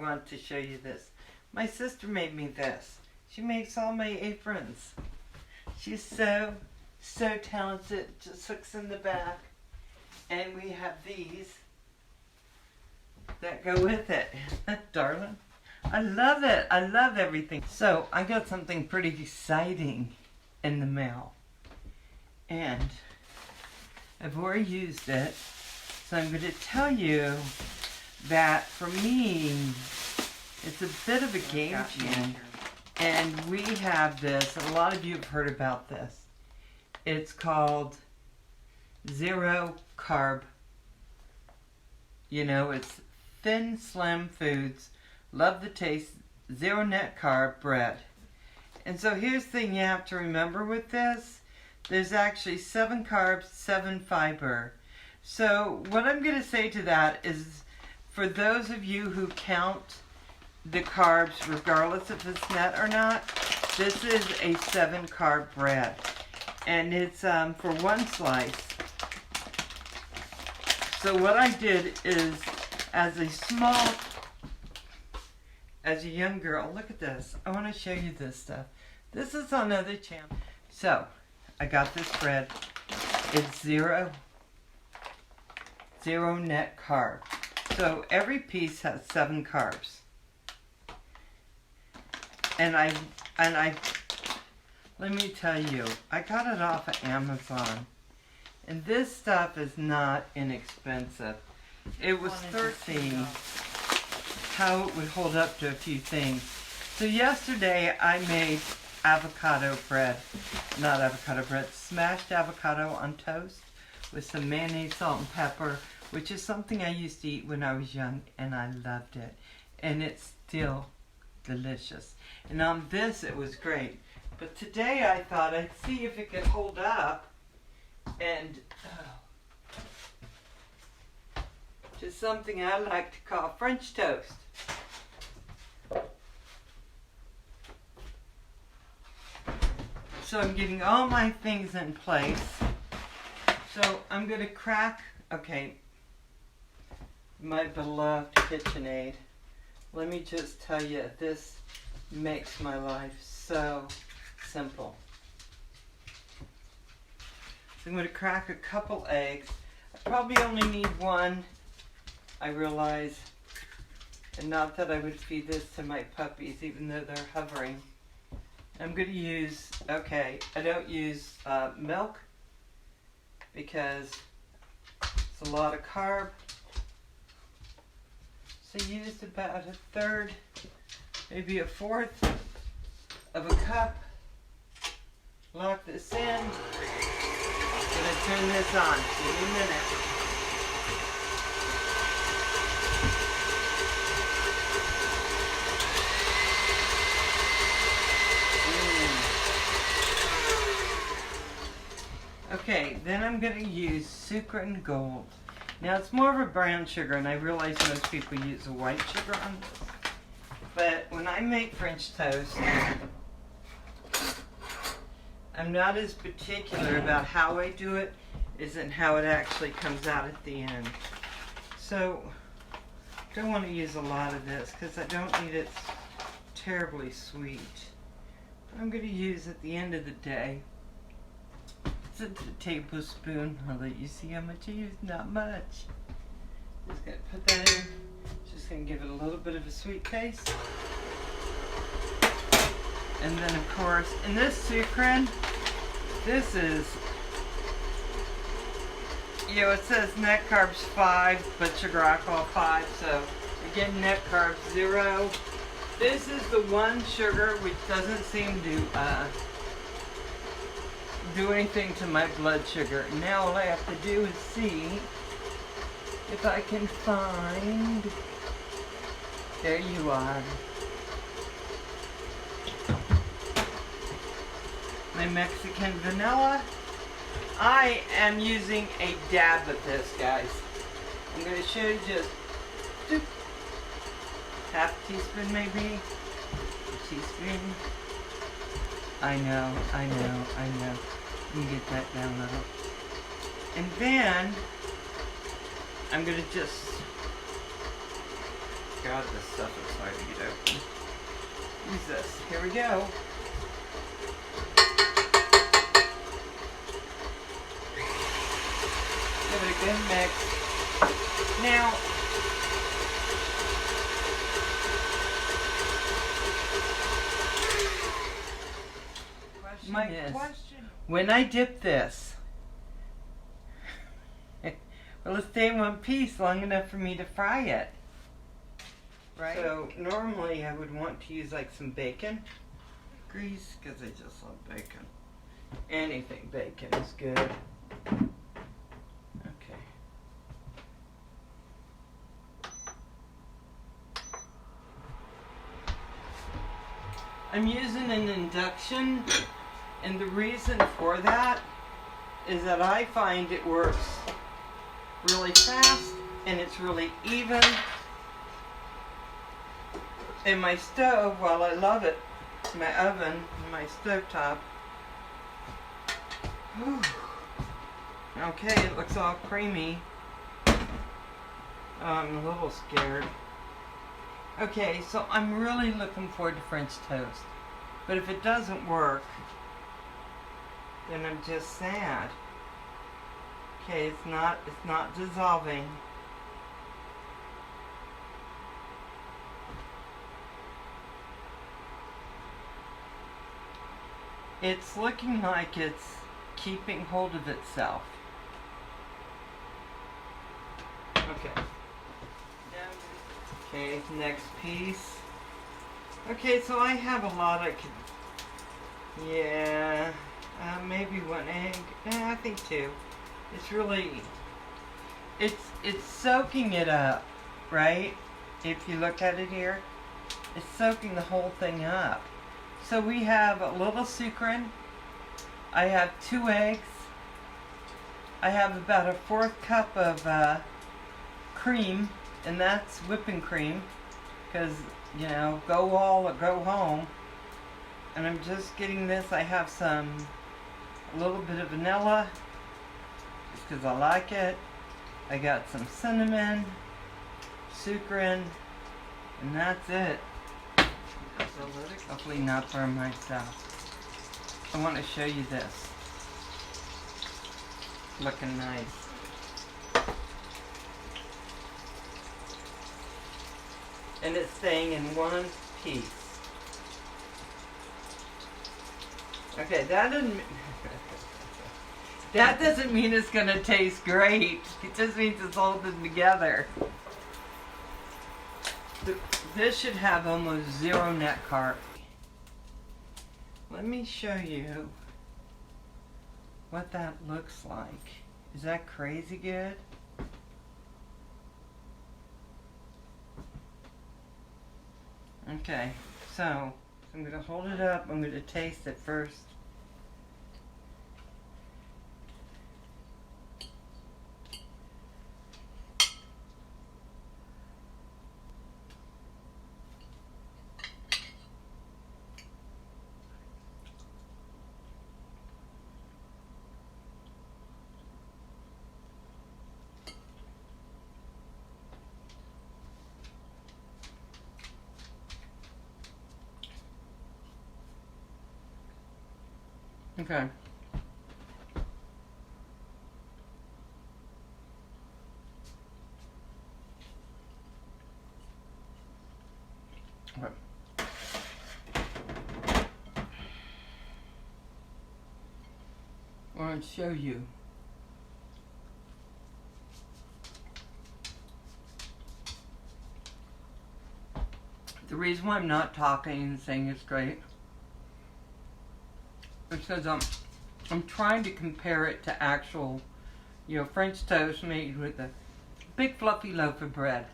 want to show you this. My sister made me this. She makes all my aprons. She's so talented. Just hooks in the back. And we have these that go with it. Darling. I love it. I love everything. So I got something pretty exciting in the mail. And I've already used it. So I'm going to tell you that for me, it's a bit of a game changer. And we have this, and a lot of you have heard about this. It's called Zero Carb. You know, it's ThinSlim Foods. Love the taste. Zero net carb bread. And so here's the thing you have to remember with this. There's actually 7 carbs, 7 fiber. So what I'm going to say to that is, for those of you who count the carbs regardless if it's net or not, this is a 7 carb bread. And it's for 1 slice. So what I did is, as a young girl, look at this. I want to show you this stuff. This is on another channel. So I got this bread. It's zero net carb. So every piece has 7 carbs. And I let me tell you, I got it off of Amazon. And this stuff is not inexpensive. It was $13. How it would hold up to a few things. So yesterday I made avocado bread. Not avocado bread, smashed avocado on toast with some mayonnaise, salt, and pepper, which is something I used to eat when I was young, and I loved it. And it's still delicious. And on this it was great. But today I thought I'd see if it could hold up and to something I like to call French toast. So I'm getting all my things in place. So I'm going to crack, okay, my beloved KitchenAid. Let me just tell you, this makes my life so simple. So I'm going to crack a couple eggs. I probably only need 1, I realize. And not that I would feed this to my puppies, even though they're hovering. I'm going to use, okay, I don't use milk because it's a lot of carb. So I used about 1/3, maybe 1/4 of a cup. Lock this in. I'm going to turn this on. Give me a minute. Okay, then I'm going to use Sucre Gold. Now it's more of a brown sugar, and I realize most people use a white sugar on this. But when I make French toast, I'm not as particular about how I do it as in how it actually comes out at the end. So I don't want to use a lot of this because I don't need it terribly sweet. I'm going to use at the end of the day, it's a tablespoon. I'll let you see how much I use. Not much. Just going to put that in. Just going to give it a little bit of a sweet taste. And then of course, in this sucrin, this is, you know, it says net carbs 5, but sugar alcohol 5. So again, net carbs 0. This is the one sugar which doesn't seem to do anything to my blood sugar. Now all I have to do is see if I can find, there you are, my Mexican vanilla. I am using a dab of this, guys. I'm going to show you just half a teaspoon maybe, a teaspoon. I know. Let me get that down a little. And then I'm going to just God, this stuff is hard to get open. Use this. Here we go. Give it a good mix. Now, my question: when I dip this, will it stay in one piece long enough for me to fry it? Right. So normally I would want to use like some bacon grease because I just love bacon. Anything bacon is good. Okay. I'm using an induction, and the reason for that is that I find it works really fast and it's really even. And my stove, while I love it, my oven, my stovetop. Whew. Okay, it looks all creamy. Oh, I'm a little scared. Okay, so I'm really looking forward to French toast. But if it doesn't work, then I'm just sad. Okay, it's not dissolving. It's looking like it's keeping hold of itself. Okay. Okay, next piece. Okay, so I have a lot of, yeah, maybe one egg. I think two. It's really, it's soaking it up, right? If you look at it here, it's soaking the whole thing up. So we have a little sucrin. I have 2 eggs. I have about a 1/4 cup of cream, and that's whipping cream, because, you know, go all or go home. And I'm just getting this. I have a little bit of vanilla, just because I like it. I got some cinnamon, sucrin, and that's it. Hopefully not burn myself. I want to show you this. Looking nice. And it's staying in one piece. Okay, that doesn't mean it's going to taste great. It just means it's holding together. This should have almost 0 net carb. Let me show you what that looks like. Is that crazy good? Okay, so I'm going to hold it up. I'm going to taste it first. Okay. Okay. I want to show you. The reason why I'm not talking and saying it's great is because I'm trying to compare it to actual, you know, French toast made with a big fluffy loaf of bread.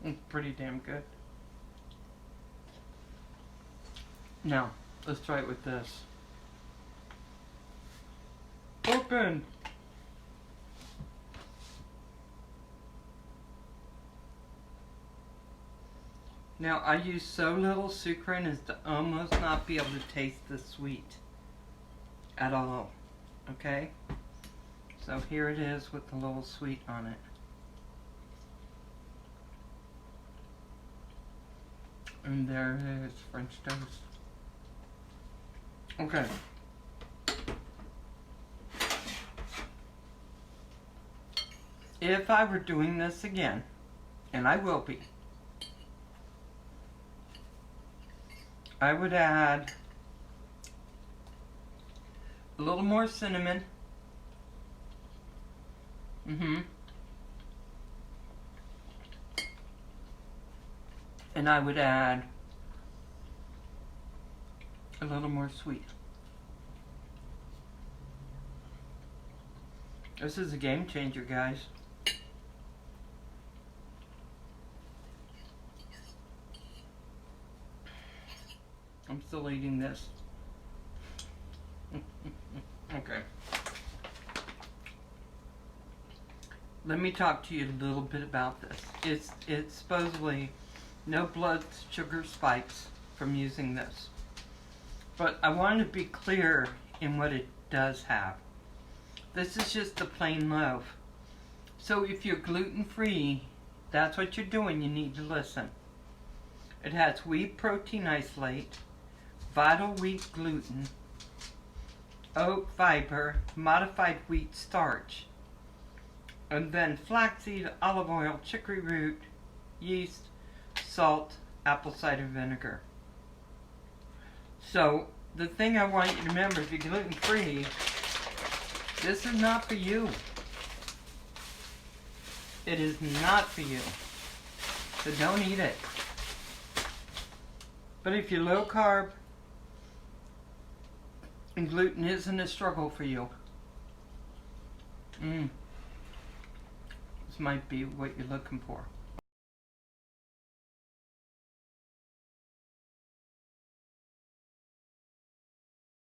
It's pretty damn good. Now, let's try it with this. Open! Now I use so little sucrane as to almost not be able to taste the sweet at all. Okay? So here it is with the little sweet on it. And there it is, French toast. Okay. If I were doing this again, and I will be, I would add a little more cinnamon. And I would add a little more sweet. This is a game changer, guys. I'm still eating this. Okay. Let me talk to you a little bit about this. It's supposedly no blood sugar spikes from using this. But I want to be clear in what it does have. This is just a plain loaf. So if you're gluten-free, that's what you're doing, you need to listen. It has wheat protein isolate, vital wheat gluten, oat fiber, modified wheat starch, and then flaxseed, olive oil, chicory root, yeast, salt, apple cider vinegar. So the thing I want you to remember, if you're gluten-free, this is not for you. It is not for you. So don't eat it. But if you're low carb and gluten isn't a struggle for you, this might be what you're looking for.